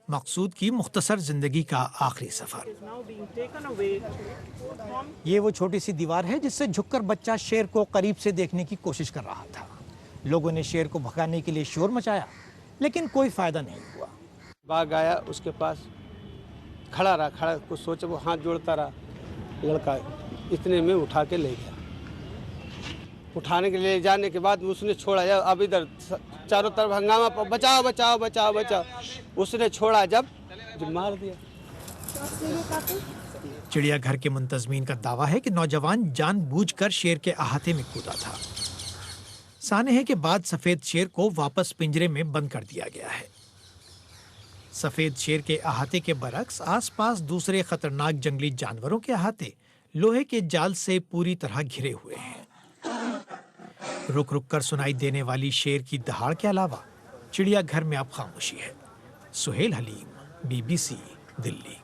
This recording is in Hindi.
मकसूद की मुख्तसर जिंदगी का आखिरी सफर। ये वो छोटी सी दीवार है जिससे झुककर बच्चा शेर को करीब से देखने की कोशिश कर रहा था। लोगों ने शेर को भगाने के लिए शोर मचाया, लेकिन कोई फायदा नहीं हुआ। बाघ आया, उसके पास खड़ा कुछ सोचा, वो हाथ जोड़ता रहा। लड़का इतने में उठा के ले गया। उठाने के लिए जाने के बाद उसने छोड़ा। अब इधर चारों तरफ हंगामा, बचाओ बचाओ बचाओ बचाओ। उसने छोड़ा जब मार दिया। चिड़ियाघर के मुंतजमीन का दावा है कि नौजवान जानबूझकर शेर के अहाते में कूदा था। सानहे के बाद सफेद शेर को वापस पिंजरे में बंद कर दिया गया है। सफेद शेर के अहाते के बरक्स आसपास दूसरे खतरनाक जंगली जानवरों के अहाते लोहे के जाल से पूरी तरह घिरे हुए हैं। रुक रुक कर सुनाई देने वाली शेर की दहाड़ के अलावा चिड़ियाघर में अब खामोशी है। सुहेल हलीम, BBC, दिल्ली।